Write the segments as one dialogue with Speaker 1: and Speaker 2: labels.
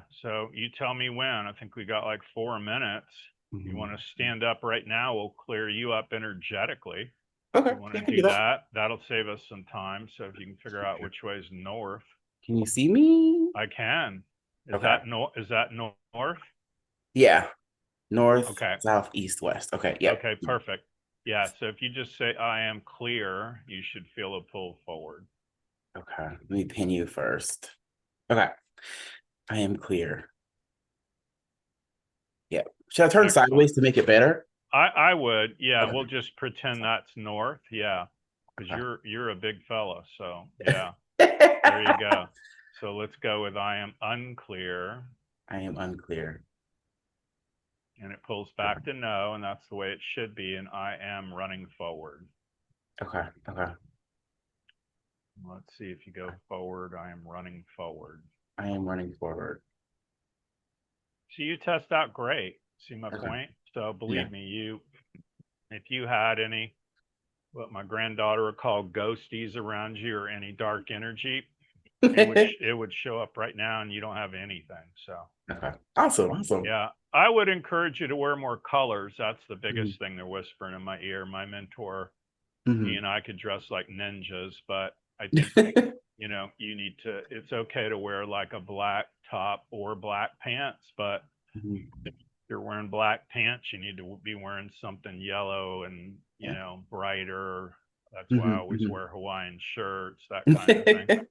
Speaker 1: So you tell me when. I think we got like 4 minutes. You want to
Speaker 2: Mhm.
Speaker 1: stand up right now? We'll clear you up energetically.
Speaker 2: Okay,
Speaker 1: You want
Speaker 2: yeah, I
Speaker 1: to
Speaker 2: can do
Speaker 1: do
Speaker 2: that.
Speaker 1: that? That'll save us some time. So if you can figure out which way is north,
Speaker 2: Can you see me?
Speaker 1: I can. Is
Speaker 2: Okay.
Speaker 1: that no? Is that north?
Speaker 2: Yeah. North,
Speaker 1: Okay.
Speaker 2: south, east, west. Okay. Yep.
Speaker 1: Okay. Perfect. Yeah. So if you just say I am clear, you should feel a pull forward.
Speaker 2: Okay. Let me pin you first. Okay. I am clear. Yep. Should I turn
Speaker 1: Excellent.
Speaker 2: sideways to make it better?
Speaker 1: I would. Yeah.
Speaker 2: Okay.
Speaker 1: We'll just pretend that's north. Yeah. Because
Speaker 2: Okay.
Speaker 1: you're a big fella. So yeah. There you go. So let's go with I am unclear.
Speaker 2: I am unclear.
Speaker 1: And it pulls back to no, and that's the way it should be. And I am running forward.
Speaker 2: Okay. Okay.
Speaker 1: Let's see if you go forward. I am running forward.
Speaker 2: I am running forward.
Speaker 1: So you test out great. See my
Speaker 2: Okay.
Speaker 1: point? So
Speaker 2: Yeah.
Speaker 1: believe me, if you had any, what my granddaughter would call ghosties around you or any dark energy, it would show up right now, and you don't have anything. So
Speaker 2: Okay. Awesome. Awesome.
Speaker 1: yeah, I would encourage you to wear more colors. That's the
Speaker 2: Mhm.
Speaker 1: biggest thing they're whispering in my ear. My mentor, he
Speaker 2: Mhm.
Speaker 1: and I could dress like ninjas, but I think you need to. It's okay to wear like a black top or black pants, but
Speaker 2: Mhm.
Speaker 1: if you're wearing black pants, you need to be wearing something yellow and
Speaker 2: Yeah.
Speaker 1: brighter. That's why I
Speaker 2: Mhm.
Speaker 1: always
Speaker 2: Mhm.
Speaker 1: wear Hawaiian shirts, that kind of thing,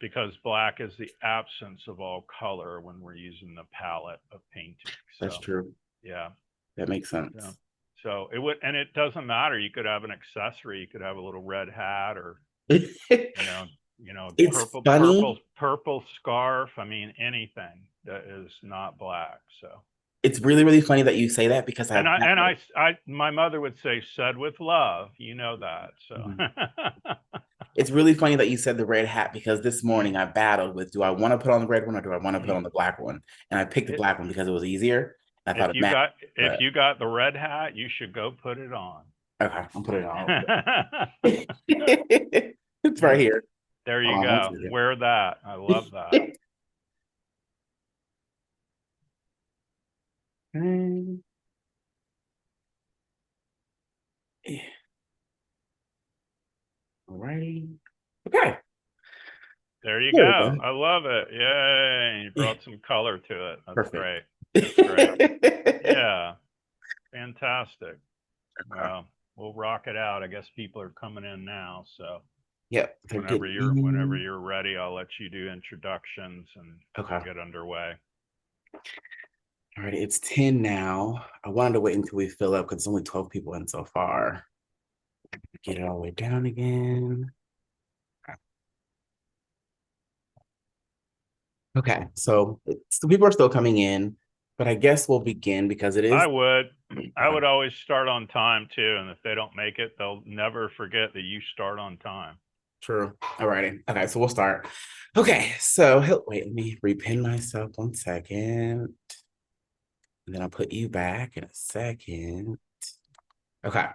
Speaker 1: because black is the absence of all color when we're using the palette of painting.
Speaker 2: That's
Speaker 1: So
Speaker 2: true.
Speaker 1: yeah,
Speaker 2: That makes
Speaker 1: yeah.
Speaker 2: sense.
Speaker 1: So it would, and it doesn't matter. You could have an accessory. You could have a little red hat, or you know,
Speaker 2: It's funny.
Speaker 1: purple scarf. I mean, anything that is not black. So,
Speaker 2: It's really, really funny that you say that because
Speaker 1: and
Speaker 2: I've had
Speaker 1: my mother would say, "Said with love." You know that. So,
Speaker 2: Mhm. It's really funny that you said the red hat because this morning I battled with do I want to put on the red one or do I want to put on the black one? And I picked the
Speaker 1: it,
Speaker 2: black one because it was easier. I thought of Matt,
Speaker 1: if
Speaker 2: but
Speaker 1: you got the red hat, you should go put it on.
Speaker 2: okay, I'm putting it on. It's right
Speaker 1: Yeah,
Speaker 2: here.
Speaker 1: there
Speaker 2: Hold
Speaker 1: you
Speaker 2: on one
Speaker 1: go.
Speaker 2: second.
Speaker 1: Wear that. I love that.
Speaker 2: All right. Okay.
Speaker 1: There you
Speaker 2: There we
Speaker 1: go.
Speaker 2: go.
Speaker 1: I love it. Yay. You brought some color to it. That's
Speaker 2: Perfect.
Speaker 1: great. That's great. Yeah. Fantastic.
Speaker 2: Okay.
Speaker 1: Well, we'll rock it out. I guess people are coming in now. So
Speaker 2: Yep, they're
Speaker 1: whenever
Speaker 2: getting
Speaker 1: whenever
Speaker 2: in.
Speaker 1: you're ready, I'll let you do introductions and we'll
Speaker 2: Okay.
Speaker 1: get underway.
Speaker 2: All right, it's 10 now. I wanted to wait until we fill up because it's only 12 people in so far. Get it all the way down again. Okay, so the people are still coming in, but I guess we'll begin because it
Speaker 1: I
Speaker 2: is.
Speaker 1: would. I
Speaker 2: Okay,
Speaker 1: would always start on time too, and if they don't make it, they'll never forget that you start on time.
Speaker 2: true. All righty. Okay, so we'll start. Okay, so wait, let me repin myself 1 second. And then I'll put you back in a second. Okay.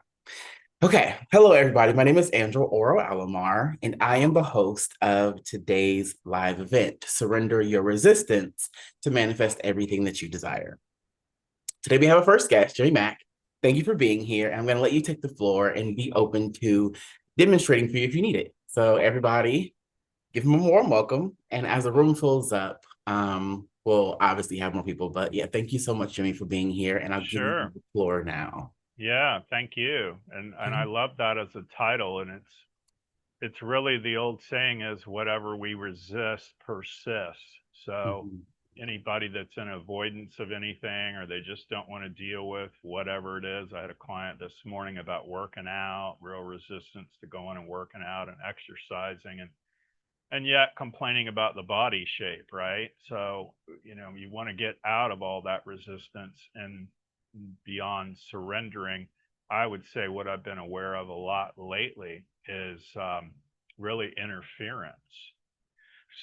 Speaker 2: Okay. Hello, everybody. My name is Andrew Oro Alomar, and I am the host of today's live event, Surrender Your Resistance to Manifest Everything That You Desire. Today, we have a first guest, Jerry Mack. Thank you for being here. I'm going to let you take the floor and be open to demonstrating for you if you need it. So, everybody, give him a warm welcome. And as the room fills up, we'll obviously have more people. But yeah, thank you so much, Jimmy, for being here. And I'll give you
Speaker 1: Sure.
Speaker 2: the floor now.
Speaker 1: Yeah, thank you. And I love that as a title, and it's really the old saying is whatever we resist persists. So
Speaker 2: Mhm.
Speaker 1: anybody that's in avoidance of anything, or they just don't want to deal with whatever it is. I had a client this morning about working out, real resistance to going and working out and exercising, and yet complaining about the body shape, right? So, you want to get out of all that resistance and beyond surrendering. I would say what I've been aware of a lot lately is really interference.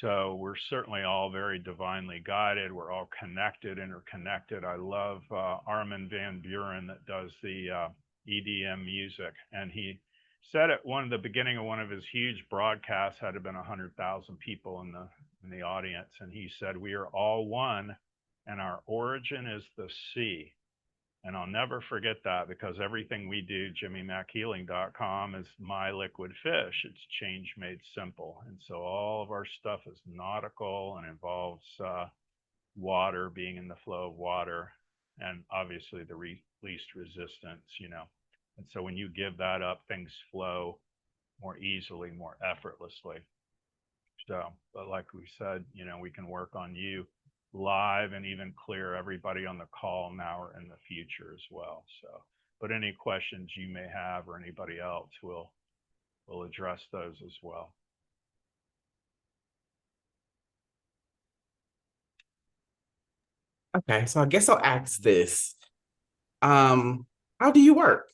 Speaker 1: So we're certainly all very divinely guided. We're all connected, interconnected. I love Armin van Buren that does the EDM music, and he said at the beginning of one of his huge broadcasts, had been 100,000 people in in the audience, and he said, "We are all one, and our origin is the sea." And I'll never forget that because everything we do, JimmyMackHealing.com, is my liquid fish. It's change made simple. And so all of our stuff is nautical and involves water, being in the flow of water, and obviously the least resistance, you know. And so when you give that up, things flow more easily, more effortlessly. So, but like we said, you know, we can work on you live and even clear everybody on the call now or in the future as well. So, but any questions you may have or anybody else will address those as well.
Speaker 2: Okay, so I guess I'll ask this. Um, how do you work?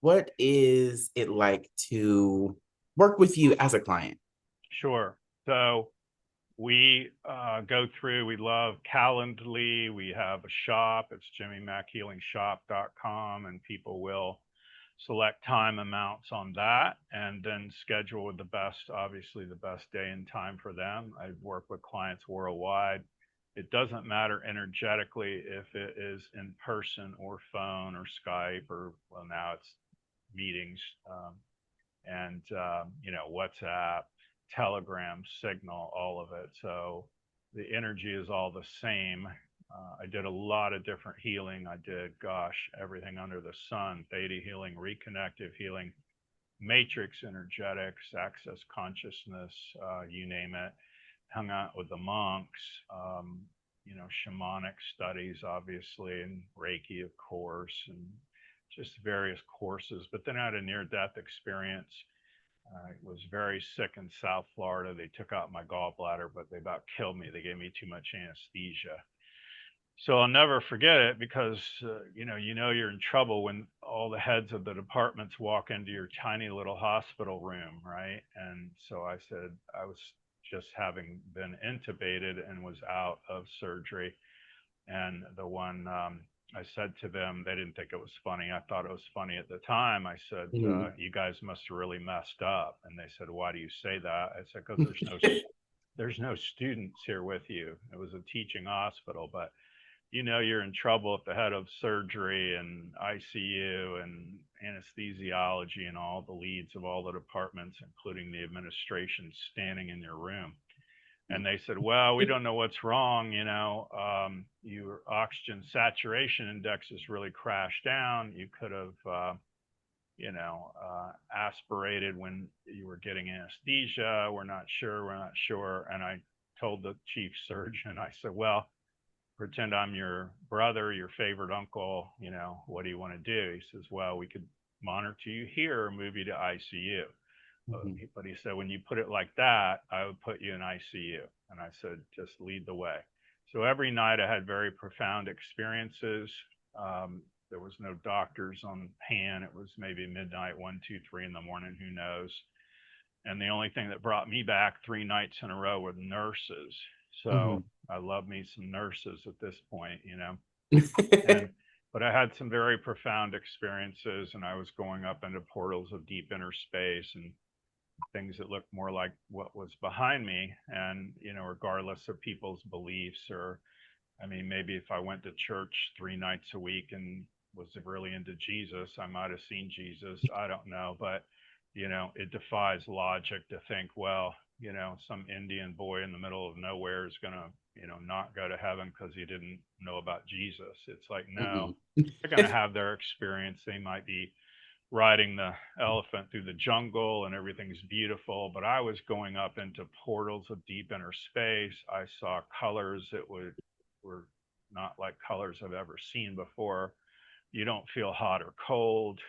Speaker 2: What is it like to work with you as a client?
Speaker 1: Sure. So we go through, we love Calendly. We have a shop. It's JimmyMackHealingShop.com, and people will select time amounts on that and then schedule with the best, obviously, the best day and time for them. I work with clients worldwide. It doesn't matter energetically if it is in person or phone or Skype or, well, now it's meetings. And you know, WhatsApp, Telegram, Signal, all of it. So the energy is all the same. I did a lot of different healing. I did, gosh, everything under the sun: theta healing, reconnective healing, matrix energetics, access consciousness, you name it. Hung out with the monks, you know, shamanic studies, obviously, and Reiki, of course, and just various courses. But then I had a near death experience. I was very sick in South Florida. They took out my gallbladder, but they about killed me. They gave me too much anesthesia. So I'll never forget it because you know you're in trouble when all the heads of the departments walk into your tiny little hospital room, right? And so I said I was just having been intubated and was out of surgery, and the one I said to them, they didn't think it was funny. I thought it was funny at the time. I said,
Speaker 2: Mhm.
Speaker 1: "You guys must have really messed up." And they said, "Why do you say that?" I said, "Because there's no students here with you. It was a teaching hospital, but you know you're in trouble at the head of surgery and ICU and anesthesiology and all the leads of all the departments, including the administration, standing in your room." And they said, "Well, we don't know what's wrong. You know, your oxygen saturation index has really crashed down. You could have, aspirated when you were getting anesthesia. We're not sure. We're not sure." And I told the chief surgeon, I said, "Well, pretend I'm your brother, your favorite uncle. You know, what do you want to do?" He says, "Well, we could monitor you here or move you to ICU."
Speaker 2: Mhm.
Speaker 1: But he said, "When you put it like that, I would put you in ICU." And I said, "Just lead the way." So every night I had very profound experiences. There was no doctors on hand. It was maybe midnight, 1, 2, 3 in the morning, who knows. And the only thing that brought me back 3 nights in a row were nurses. So
Speaker 2: Mhm.
Speaker 1: I love me some nurses at this point, you know. And but I had some very profound experiences, and I was going up into portals of deep inner space and things that looked more like what was behind me. And you know, regardless of people's beliefs, or I mean, maybe if I went to church 3 nights a week and was really into Jesus, I might have seen Jesus. I don't know, but you know, it defies logic to think, well, you know, some Indian boy in the middle of nowhere is going to, you know, not go to heaven because he didn't know about Jesus. It's like, no,
Speaker 2: Mhm.
Speaker 1: they're going to have their experience. They might be riding the elephant through the jungle and everything's beautiful, but I was going up into portals of deep inner space. I saw colors that were not like colors I've ever seen before. You don't feel hot or cold.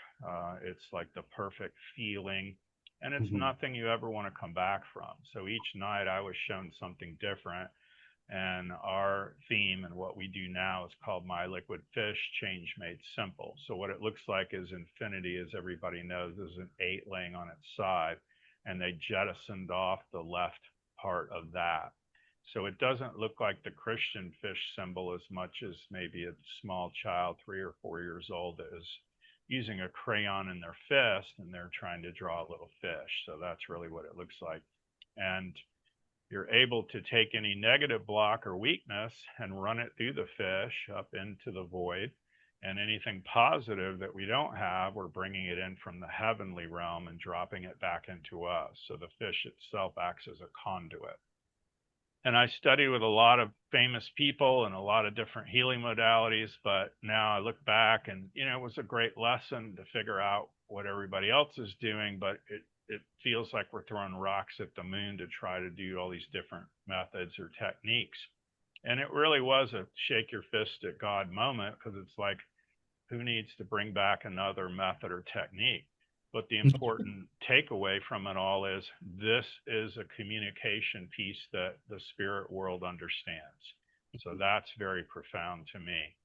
Speaker 1: It's like the perfect feeling, and it's
Speaker 2: Mhm.
Speaker 1: nothing you ever want to come back from. So each night I was shown something different, and our theme and what we do now is called My Liquid Fish, Change Made Simple. So what it looks like is infinity, as everybody knows, is an 8 laying on its side, and they jettisoned off the left part of that. So it doesn't look like the Christian fish symbol as much as maybe a small child, 3 or 4 years old, that is using a crayon in their fist and they're trying to draw a little fish. So that's really what it looks like. And you're able to take any negative block or weakness and run it through the fish up into the void. And anything positive that we don't have, we're bringing it in from the heavenly realm and dropping it back into us. So the fish itself acts as a conduit. And I study with a lot of famous people and a lot of different healing modalities. But now I look back and, it was a great lesson to figure out what everybody else is doing. But it feels like we're throwing rocks at the moon to try to do all these different methods or techniques. And it really was a shake your fist at God moment, because it's like, who needs to bring back another method or technique? But the important takeaway from it all is this is a communication piece that the spirit world understands. So that's very profound to me.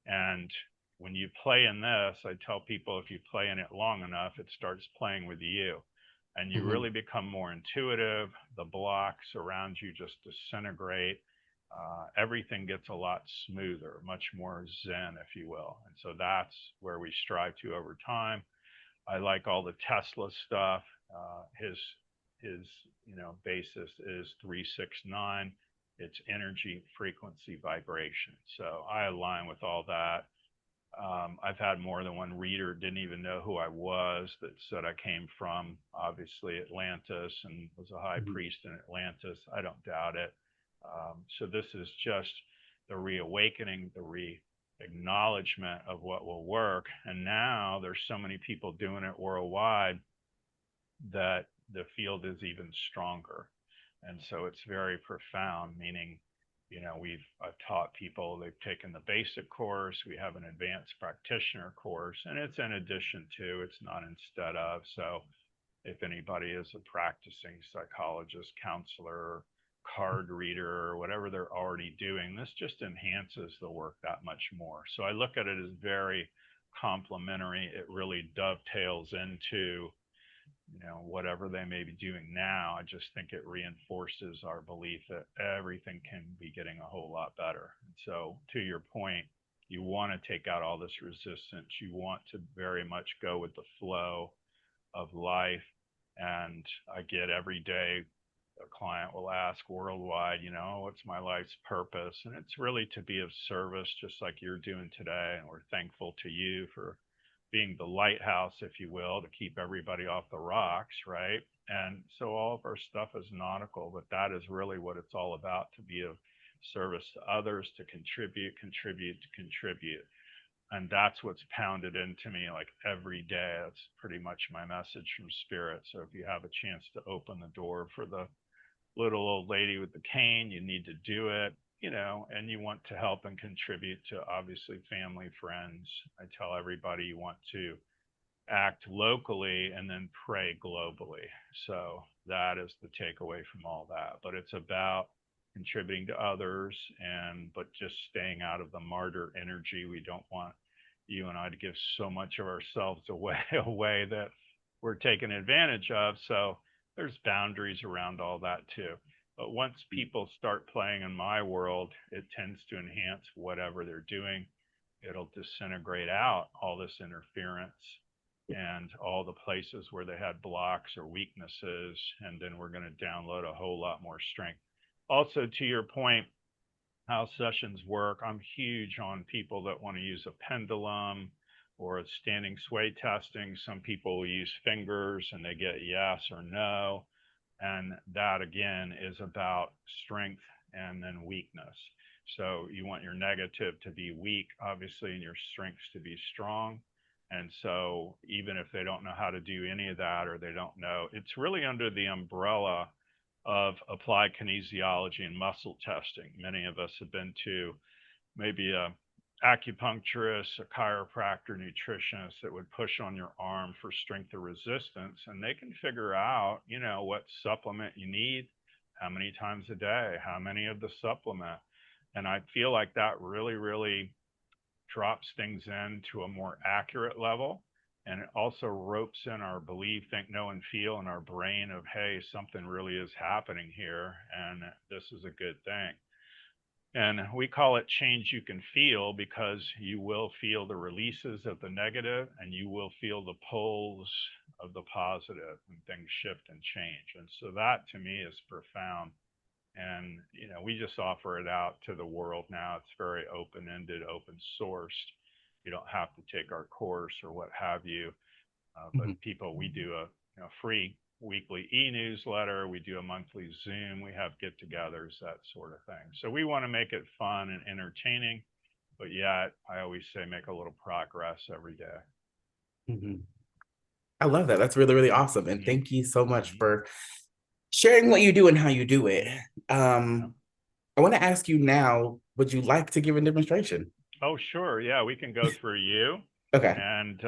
Speaker 1: And when you play in this, I tell people, if you play in it long enough, it starts playing with you. And you
Speaker 2: Mhm.
Speaker 1: really become more intuitive. The blocks around you just disintegrate. Everything gets a lot smoother, much more zen, if you will. And so that's where we strive to over time. I like all the Tesla stuff. His basis is 369. It's energy, frequency, vibration. So I align with all that. I've had more than one reader didn't even know who I was, that said I came from obviously Atlantis and was a high
Speaker 2: Mhm.
Speaker 1: priest in Atlantis. I don't doubt it. So this is just the reawakening, the acknowledgement of what will work. And now there's so many people doing it worldwide that the field is even stronger. And so it's very profound, meaning, I've taught people, they've taken the basic course, we have an advanced practitioner course, and it's in addition to, it's not instead of. So if anybody is a practicing psychologist, counselor, card reader, or whatever they're already doing, this just enhances the work that much more. So I look at it as very complementary. It really dovetails into, whatever they may be doing now. I just think it reinforces our belief that everything can be getting a whole lot better. And so, to your point, you want to take out all this resistance. You want to very much go with the flow of life. And I get every day a client will ask worldwide, what's my life's purpose? And it's really to be of service, just like you're doing today. And we're thankful to you for being the lighthouse, if you will, to keep everybody off the rocks, right? And so all of our stuff is nautical, but that is really what it's all about, to be of service to others, to contribute, contribute, to contribute. And that's what's pounded into me like every day. That's pretty much my message from spirit. So if you have a chance to open the door for the little old lady with the cane, you need to do it, and you want to help and contribute to obviously family, friends. I tell everybody you want to act locally and then pray globally. So that is the takeaway from all that. But it's about contributing to others, and but just staying out of the martyr energy. We don't want you and I to give so much of ourselves away that we're taken advantage of. So there's boundaries around all that too. But once people start playing in my world, it tends to enhance whatever they're doing. It'll disintegrate out all this interference and all the places where they had blocks or weaknesses. And then we're going to download a whole lot more strength. Also, to your point, how sessions work, I'm huge on people that want to use a pendulum or a standing sway testing. Some people use fingers and they get yes or no. And that again is about strength and then weakness. So you want your negative to be weak, obviously, and your strengths to be strong. And so even if they don't know how to do any of that, or they don't know, it's really under the umbrella of applied kinesiology and muscle testing. Many of us have been to maybe a acupuncturist, a chiropractor, nutritionist that would push on your arm for strength or resistance, and they can figure out, what supplement you need, how many times a day, how many of the supplement. And I feel like that really, really drops things into a more accurate level. And it also ropes in our belief, think, know, and feel in our brain of, hey, something really is happening here, and this is a good thing. And we call it change you can feel, because you will feel the releases of the negative and you will feel the pulls of the positive when things shift and change. And so that to me is profound. And, we just offer it out to the world now. It's very open ended, open sourced. You don't have to take our course or what have you. But
Speaker 2: Mhm.
Speaker 1: people, we do a free weekly e-newsletter. We do a monthly Zoom. We have get-togethers, that sort of thing. So we want to make it fun and entertaining, but yet I always say make a little progress every day.
Speaker 2: Mhm. I love that. That's really, really awesome. And
Speaker 1: Mm-hmm.
Speaker 2: thank you so much
Speaker 1: Mm-hmm.
Speaker 2: for sharing what you do and how you do it.
Speaker 1: Yeah.
Speaker 2: I want to ask you now, would you like to give a demonstration?
Speaker 1: Oh, sure. Yeah, we can go through you.
Speaker 2: Okay.
Speaker 1: And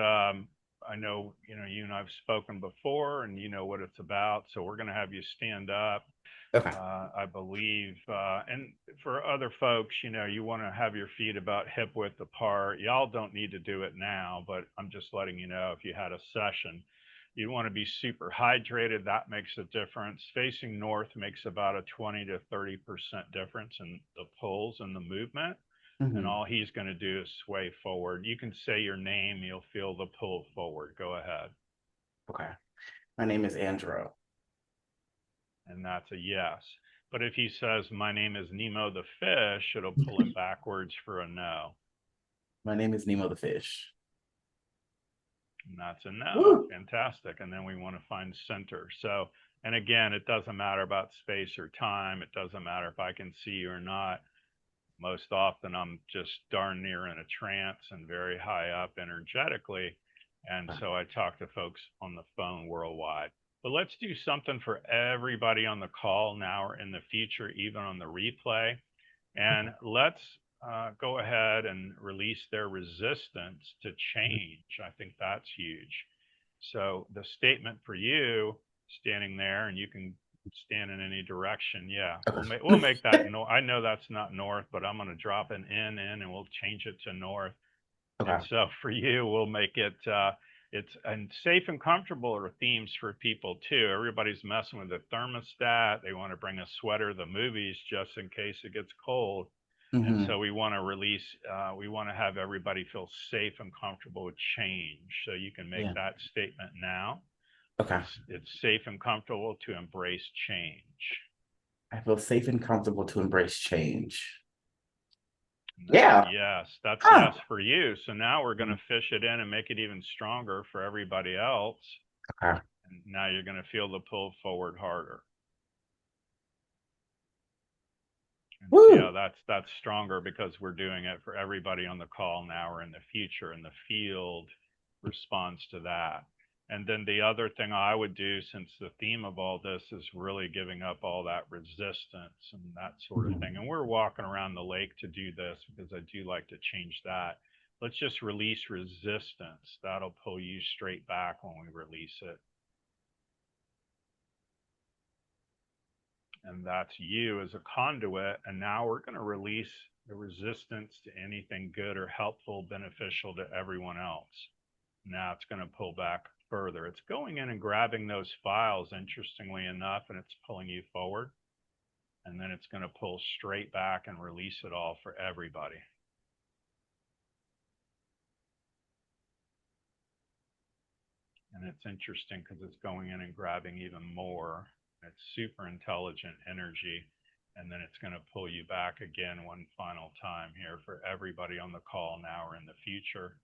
Speaker 1: I know, you and I've spoken before and you know what it's about. So we're going to have you stand up.
Speaker 2: Okay.
Speaker 1: I believe, and for other folks, you want to have your feet about hip width apart. Y'all don't need to do it now, but I'm just letting you know if you had a session, you want to be super hydrated. That makes a difference. Facing north makes about a 20 to 30% difference in the pulls and the movement. And
Speaker 2: Mhm.
Speaker 1: all he's going to do is sway forward. You can say your name, you'll feel the pull forward. Go ahead.
Speaker 2: Okay. My name is Andrew.
Speaker 1: And that's a yes. But if he says, my name is Nemo the fish, it'll pull him backwards for a no.
Speaker 2: My name is Nemo the fish.
Speaker 1: And that's a no.
Speaker 2: Woo!
Speaker 1: Fantastic. And then we want to find center. So, and again, it doesn't matter about space or time. It doesn't matter if I can see you or not. Most often, I'm just darn near in a trance and very high up energetically. And so I talk to folks on the phone worldwide. But let's do something for everybody on the call now or in the future, even on the replay. And let's go ahead and release their resistance to change. I think that's huge. So the statement for you standing there, and you can stand in any direction. Yeah, we'll make that.
Speaker 2: Okay.
Speaker 1: No, I know that's not north, but I'm going to drop an in, and we'll change it to north. And
Speaker 2: Okay.
Speaker 1: so for you, we'll make it. It's and safe and comfortable are themes for people too. Everybody's messing with the thermostat. They want to bring a sweater to the movies just in case it gets cold. And
Speaker 2: Hmm.
Speaker 1: so we want to release, we want to have everybody feel safe and comfortable with change. So you can make
Speaker 2: Yeah.
Speaker 1: that statement now.
Speaker 2: Okay.
Speaker 1: It's safe and comfortable to embrace change.
Speaker 2: I feel safe and comfortable to embrace change.
Speaker 1: And that's
Speaker 2: Yeah.
Speaker 1: yes, that's
Speaker 2: Huh.
Speaker 1: yes for you. So now we're going to fish it in and make it even stronger for everybody else.
Speaker 2: Okay.
Speaker 1: And now you're going to feel the pull forward harder. And see how
Speaker 2: Woo.
Speaker 1: that's stronger because we're doing it for everybody on the call now or in the future, and the field responds to that. And then the other thing I would do, since the theme of all this is really giving up all that resistance and that sort of thing,
Speaker 2: Mhm.
Speaker 1: and we're walking around the lake to do this because I do like to change that. Let's just release resistance. That'll pull you straight back when we release it. And that's you as a conduit. And now we're going to release the resistance to anything good or helpful, beneficial to everyone else. Now it's going to pull back further. It's going in and grabbing those files, interestingly enough, and it's pulling you forward. And then it's going to pull straight back and release it all for everybody. And it's interesting because it's going in and grabbing even more. It's super intelligent energy. And then it's going to pull you back again one final time here for everybody on the call now or in the future.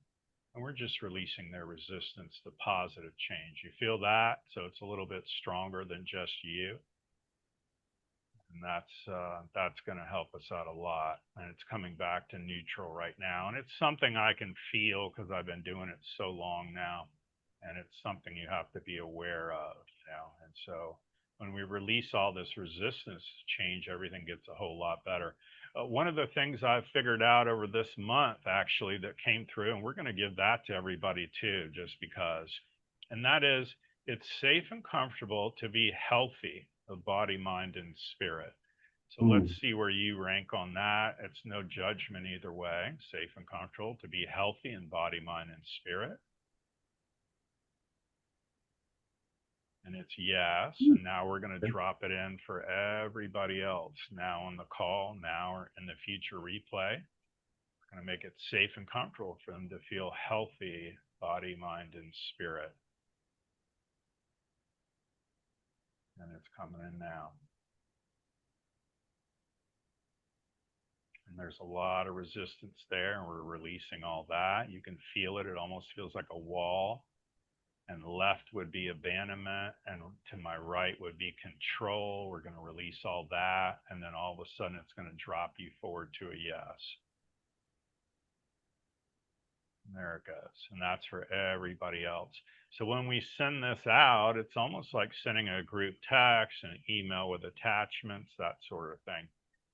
Speaker 1: And we're just releasing their resistance to positive change. You feel that? So it's a little bit stronger than just you. And that's going to help us out a lot. And it's coming back to neutral right now, and it's something I can feel because I've been doing it so long now, and it's something you have to be aware of, And so when we release all this resistance to change, everything gets a whole lot better. One of the things I've figured out over this month, actually, that came through, and we're going to give that to everybody too, just because, and that is it's safe and comfortable to be healthy of body, mind, and spirit. So let's
Speaker 2: Mm.
Speaker 1: see where you rank on that. It's no judgment either way. Safe and comfortable to be healthy in body, mind, and spirit. And it's yes. And now we're going to drop it in for everybody else now on the call, now or in the future replay. We're going to make it safe and comfortable for them to feel healthy body, mind, and spirit. And it's coming in now. And there's a lot of resistance there, and we're releasing all that. You can feel it. It almost feels like a wall. And left would be abandonment, and to my right would be control. We're going to release all that, and then all of a sudden it's going to drop you forward to a yes. And there it goes. And that's for everybody else. So when we send this out, it's almost like sending a group text, an email with attachments, that sort of thing.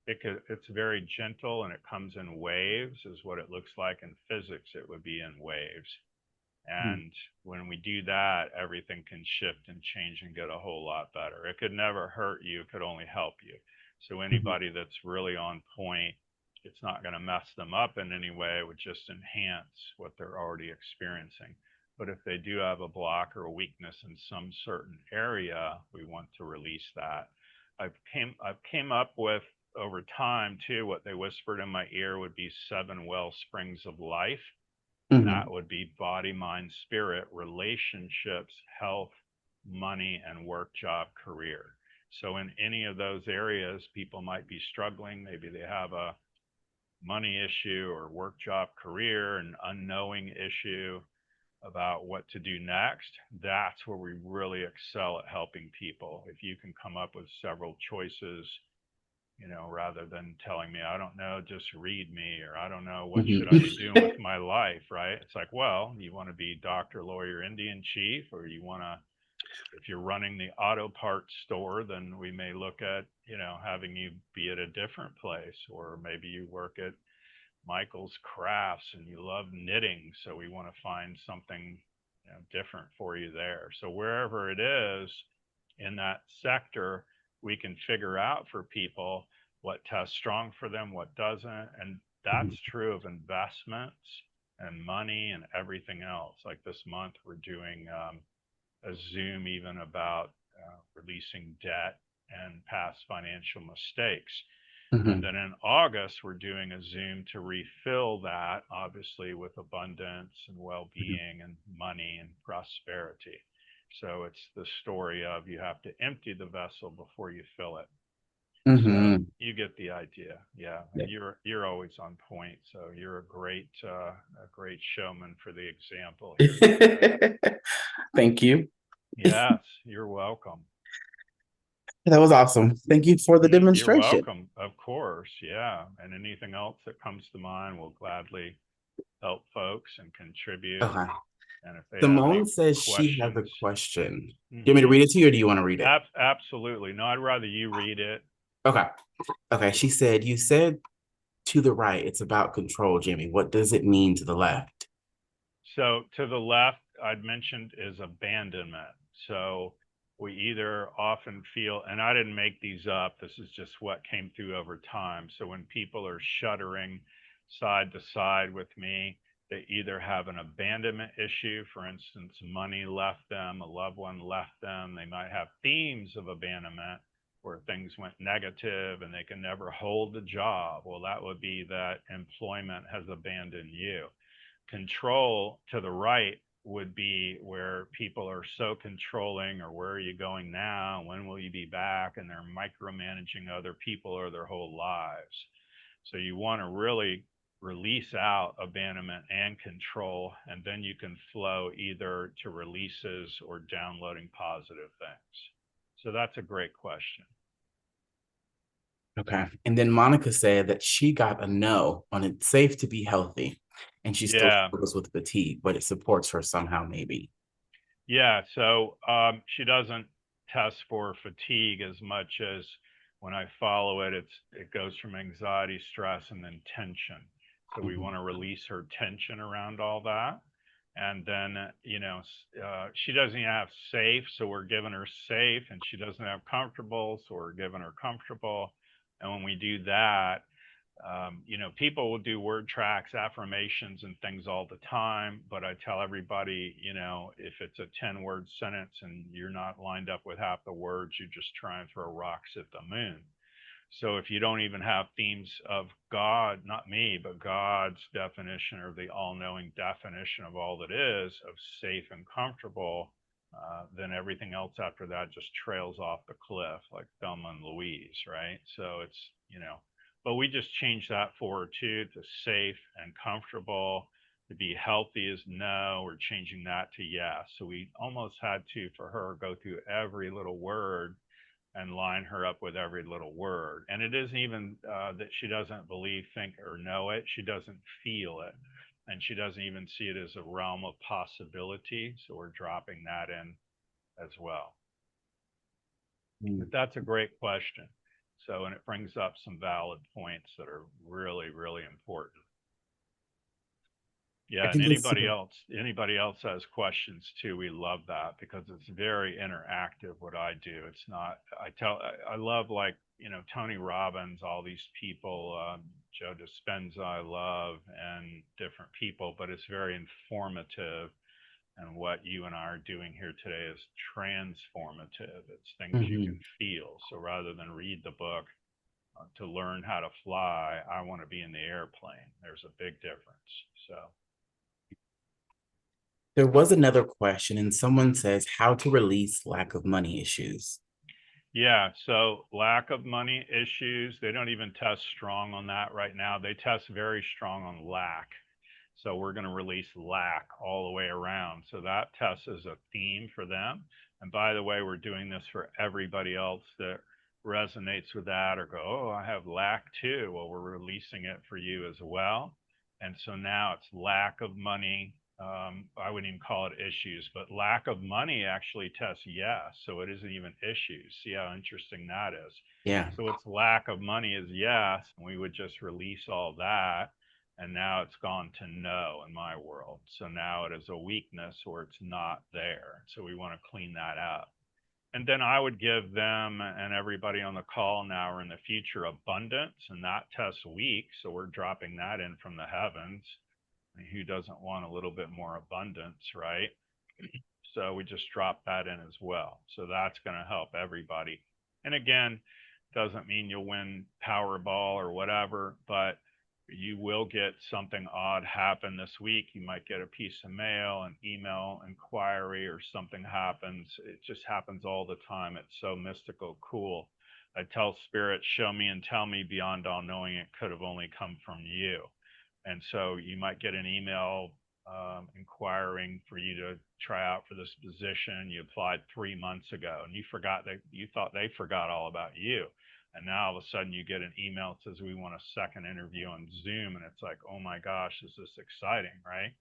Speaker 1: It's very gentle, and it comes in waves, is what it looks like in physics. It would be in waves.
Speaker 2: Mhm.
Speaker 1: And when we do that, everything can shift and change and get a whole lot better. It could never hurt you, it could only help you. So
Speaker 2: Mhm.
Speaker 1: anybody that's really on point, it's not going to mess them up in any way. It would just enhance what they're already experiencing. But if they do have a block or a weakness in some certain area, we want to release that. I've came up with over time too, what they whispered in my ear would be 7 well springs of life, and that
Speaker 2: Mhm.
Speaker 1: would be body, mind, spirit, relationships, health, money, and work, job, career. So, in any of those areas, people might be struggling. Maybe they have a money issue or work, job, career, an unknowing issue about what to do next. That's where we really excel at helping people. If you can come up with several choices, rather than telling me, I don't know, just read me, or I don't know, what
Speaker 2: Mhm.
Speaker 1: should I be doing with my life, right? It's like, well, you want to be doctor, lawyer, Indian chief, or you want to, if you're running the auto parts store, then we may look at, having you be at a different place, or maybe you work at Michael's Crafts and you love knitting, so we want to find something different for you there. So wherever it is in that sector, we can figure out for people what tests strong for them, what doesn't, and that's
Speaker 2: Mhm.
Speaker 1: true of investments and money and everything else. Like this month, we're doing a Zoom even about releasing debt and past financial mistakes. And
Speaker 2: Mhm.
Speaker 1: then in August, we're doing a Zoom to refill that, obviously, with abundance and well
Speaker 2: Mhm.
Speaker 1: being and money and prosperity. So it's the story of you have to empty the vessel before you fill it. So
Speaker 2: Mhm.
Speaker 1: you get the idea, yeah.
Speaker 2: Yeah.
Speaker 1: And you're always on point. So you're a great showman for the example here today.
Speaker 2: Thank you.
Speaker 1: Yes, you're welcome.
Speaker 2: That was awesome. Thank you for the
Speaker 1: You're
Speaker 2: demonstration.
Speaker 1: welcome, of course. Yeah. And anything else that comes to mind, we'll gladly help folks and contribute.
Speaker 2: Okay.
Speaker 1: And if they have any
Speaker 2: Simone says she has a
Speaker 1: questions,
Speaker 2: question. Do you want me to
Speaker 1: hmm
Speaker 2: read it to you or do you want to read it?
Speaker 1: absolutely. No, I'd rather you read it.
Speaker 2: Okay. Okay. She said, you said to the right, it's about control, Jimmy. What does it mean to the left?
Speaker 1: So to the left, I'd mentioned is abandonment. So we either often feel, and I didn't make these up, this is just what came through over time. So when people are shuddering side to side with me, they either have an abandonment issue, for instance, money left them, a loved one left them. They might have themes of abandonment where things went negative and they can never hold the job. Well, that would be that employment has abandoned you. Control to the right would be where people are so controlling, or where are you going now, when will you be back, and they're micromanaging other people or their whole lives. So you want to really release out abandonment and control, and then you can flow either to releases or downloading positive things. So that's a great question.
Speaker 2: Okay. And then Monica said that she got a no on it's safe to be healthy. And she still
Speaker 1: Yeah.
Speaker 2: struggles with fatigue, but it supports her somehow, maybe.
Speaker 1: Yeah, so she doesn't test for fatigue as much as when I follow it, it goes from anxiety, stress, and then tension. So we
Speaker 2: Mhm.
Speaker 1: want to release her tension around all that. And then, she doesn't even have safe, so we're giving her safe, and she doesn't have comfortable, so we're giving her comfortable. And when we do that, people will do word tracks, affirmations, and things all the time. But I tell everybody, if it's a 10-word sentence and you're not lined up with half the words, you just try and throw rocks at the moon. So if you don't even have themes of God, not me, but God's definition, or the all knowing definition of all that is, of safe and comfortable, then everything else after that just trails off the cliff like Thelma and Louise, right? So it's, But we just changed that for her too, to safe and comfortable. To be healthy is no. We're changing that to yes. So we almost had to, for her, go through every little word and line her up with every little word. And it isn't even that she doesn't believe, think, or know it. She doesn't feel it. And she doesn't even see it as a realm of possibility. So we're dropping that in as well.
Speaker 2: Mm.
Speaker 1: But that's a great question. So, and it brings up some valid points that are really, really important.
Speaker 2: I
Speaker 1: Yeah, and
Speaker 2: think it's super.
Speaker 1: anybody else has questions too. We love that because it's very interactive what I do. It's not I love, like, Tony Robbins, all these people, Joe Dispenza I love, and different people, but it's very informative. And what you and I are doing here today is transformative. It's things you can
Speaker 2: Mhm.
Speaker 1: feel. So rather than read the book to learn how to fly, I want to be in the airplane. There's a big difference. So
Speaker 2: There was another question, and someone says how to release lack of money issues.
Speaker 1: yeah, so lack of money issues, they don't even test strong on that right now. They test very strong on lack. So we're going to release lack all the way around. So that test is a theme for them. And by the way, we're doing this for everybody else that resonates with that or go, oh, I have lack too. Well, we're releasing it for you as well. And so now it's lack of money. I wouldn't even call it issues, but lack of money actually tests yes. So it isn't even issues. See how interesting that is.
Speaker 2: Yeah.
Speaker 1: So it's lack of money is yes. And we would just release all that, and now it's gone to no in my world. So now it is a weakness or it's not there. So we want to clean that up. And then I would give them and everybody on the call now or in the future abundance, and that tests weak. So we're dropping that in from the heavens. And who doesn't want a little bit more abundance, right? So we just drop that in as well. So that's going to help everybody. And again, doesn't mean you'll win Powerball or whatever, but you will get something odd happen this week. You might get a piece of mail, an email inquiry, or something happens. It just happens all the time. It's so mystical, cool. I tell spirit, show me and tell me beyond all knowing it could have only come from you. And so you might get an email inquiring for you to try out for this position you applied 3 months ago, and you thought they forgot all about you. And now all of a sudden you get an email that says we want a second interview on Zoom, and it's like, oh my gosh, is this exciting, right?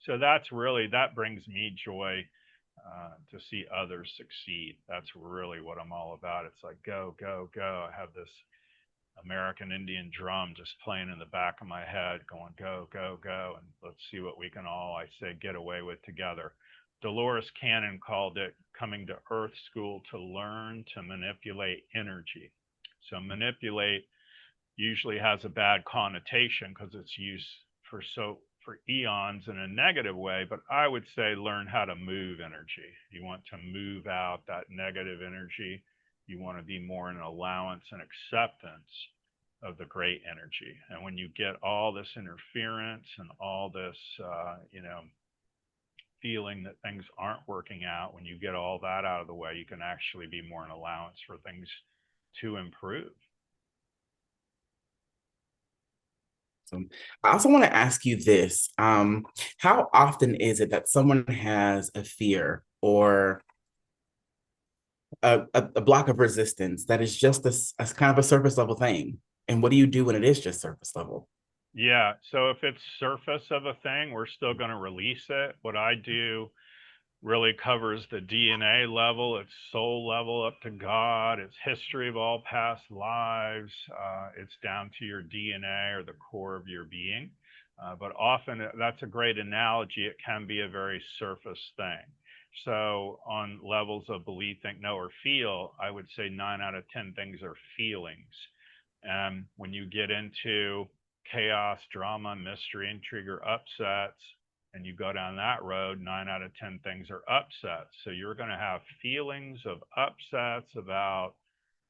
Speaker 1: So that brings me joy to see others succeed. That's really what I'm all about. It's like go, go, go. I have this American Indian drum just playing in the back of my head, going go, go, go, and let's see what we can all, I say, get away with together. Dolores Cannon called it coming to Earth School to learn to manipulate energy. So manipulate usually has a bad connotation because it's used for eons in a negative way, but I would say learn how to move energy. You want to move out that negative energy. You want to be more in allowance and acceptance of the great energy. And when you get all this interference and all this, feeling that things aren't working out, when you get all that out of the way, you can actually be more in allowance for things to improve.
Speaker 2: So I also want to ask you this. How often is it that someone has a fear or a block of resistance that is just a kind of a surface level thing? And what do you do when it is just surface level?
Speaker 1: Yeah. So if it's surface of a thing, we're still going to release it. What I do really covers the DNA level, its soul level up to God, its history of all past lives. It's down to your DNA or the core of your being. But often that's a great analogy. It can be a very surface thing. So on levels of believe, think, know, or feel, I would say 9 out of 10 things are feelings. And when you get into chaos, drama, mystery, intrigue, or upsets, and you go down that road, 9 out of 10 things are upsets. So you're going to have feelings of upsets about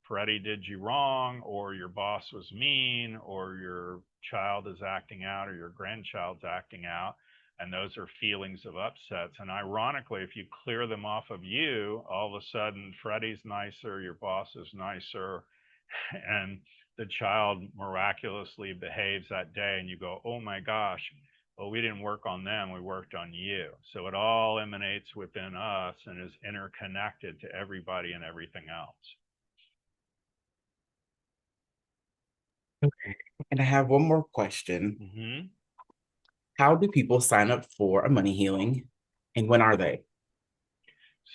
Speaker 1: Freddie did you wrong, or your boss was mean, or your child is acting out, or your grandchild's acting out. And those are feelings of upsets. And ironically, if you clear them off of you, all of a sudden Freddie's nicer, your boss is nicer, and the child miraculously behaves that day and you go, oh my gosh, well, we didn't work on them, we worked on you. So it all emanates within us and is interconnected to everybody and everything else.
Speaker 2: Okay. And I have one more question.
Speaker 1: Mm-hmm.
Speaker 2: How do people sign up for a money healing and when are they?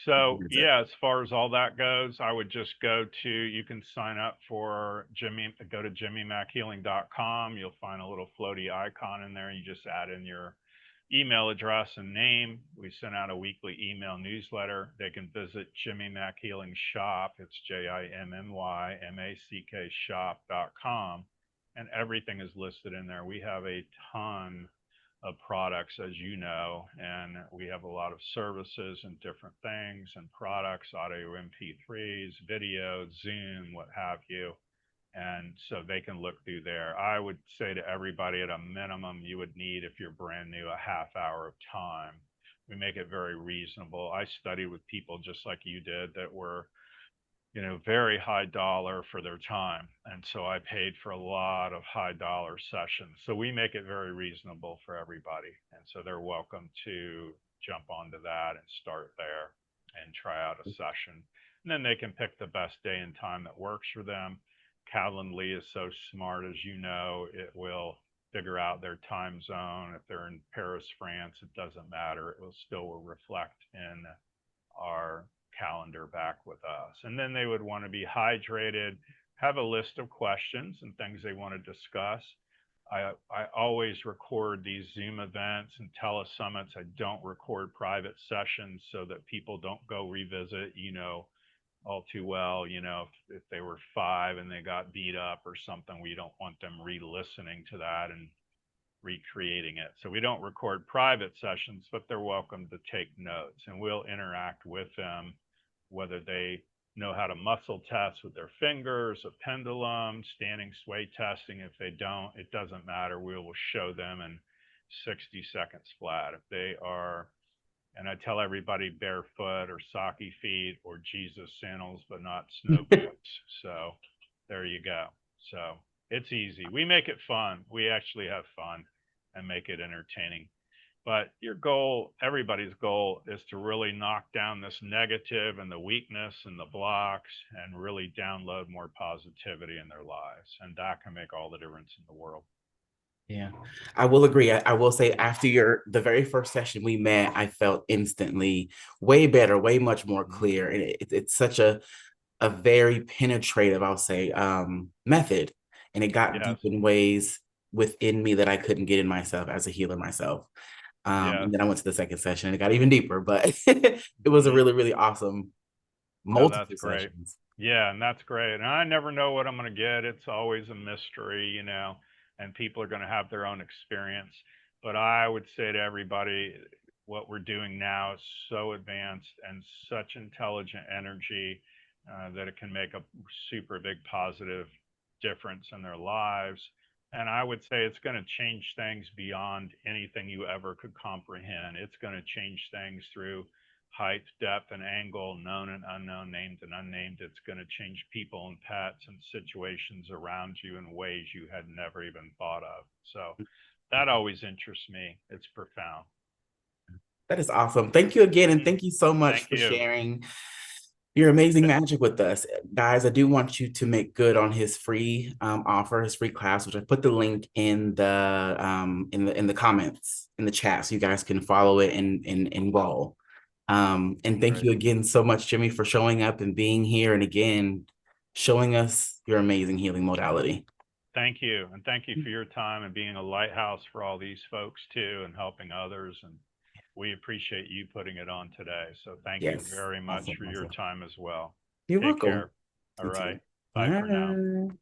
Speaker 1: So yeah, as far as all that goes, I would just go to, you can sign up for Jimmy, go to jimmymackhealing.com. You'll find a little floaty icon in there. You just add in your email address and name. We send out a weekly email newsletter. They can visit Jimmy Mack Healing Shop. It's JIMMYMACK shop.com. And everything is listed in there. We have a ton of products, as you know, and we have a lot of services and different things and products, audio MP3s, video, Zoom, what have you. And so they can look through there. I would say to everybody at a minimum, you would need, if you're brand new, a half hour of time. We make it very reasonable. I studied with people just like you did that were, very high dollar for their time. And so I paid for a lot of high dollar sessions. So we make it very reasonable for everybody. And so they're welcome to jump onto that and start there and try out a session. And then they can pick the best day and time that works for them. Calendly is so smart, as you know, it will figure out their time zone. If they're in Paris, France, it doesn't matter. It will still reflect in our calendar back with us. And then they would want to be hydrated, have a list of questions and things they want to discuss. I always record these Zoom events and telesummits. I don't record private sessions so that people don't go revisit, all too well, if they were 5 and they got beat up or something, we don't want them re-listening to that and recreating it. So we don't record private sessions, but they're welcome to take notes and we'll interact with them, whether they know how to muscle test with their fingers, a pendulum, standing sway testing. If they don't, it doesn't matter. We will show them in 60 seconds flat. If they are, and I tell everybody barefoot or socky feet or Jesus sandals, but not snow boots. So there you go. So it's easy. We make it fun. We actually have fun and make it entertaining. But your goal, everybody's goal, is to really knock down this negative and the weakness and the blocks and really download more positivity in their lives. And that can make all the difference in the world.
Speaker 2: Yeah, I will agree. I will say after the very first session we met, I felt instantly way better, way much more clear. And it's such a very penetrative, I'll say, method. And it got
Speaker 1: Yes.
Speaker 2: deep in ways within me that I couldn't get in myself as a healer myself.
Speaker 1: Yes.
Speaker 2: And then I went to the second session and it got even deeper, but it was a
Speaker 1: Mm-hmm.
Speaker 2: really, really awesome
Speaker 1: No, that's
Speaker 2: multiple
Speaker 1: great.
Speaker 2: sessions.
Speaker 1: Yeah, and that's great. And I never know what I'm going to get. It's always a mystery, and people are going to have their own experience. But I would say to everybody, what we're doing now is so advanced and such intelligent energy that it can make a super big positive difference in their lives. And I would say it's going to change things beyond anything you ever could comprehend. It's going to change things through height, depth, and angle, known and unknown, named and unnamed. It's going to change people and pets and situations around you in ways you had never even thought of. So that always interests me. It's profound.
Speaker 2: That is awesome. Thank you again. And
Speaker 1: Mm-hmm.
Speaker 2: thank you so much
Speaker 1: Thank
Speaker 2: for
Speaker 1: you.
Speaker 2: sharing your amazing magic with us. Guys, I do want you to make good on his free offer, his free class, which I put the link in the comments in the chat so you guys can follow it and enroll. And thank
Speaker 1: Great.
Speaker 2: you again so much, Jimmy, for showing up and being here and again showing us your amazing healing modality.
Speaker 1: Thank you. And thank you for your time and being a lighthouse for all these folks too and helping others. And we appreciate you putting it on today. So thank you
Speaker 2: Yes.
Speaker 1: very much
Speaker 2: Awesome.
Speaker 1: for your
Speaker 2: Awesome.
Speaker 1: time as well.
Speaker 2: You're
Speaker 1: Take
Speaker 2: welcome.
Speaker 1: care. All
Speaker 2: You too.
Speaker 1: right. Bye for now.
Speaker 2: Bye.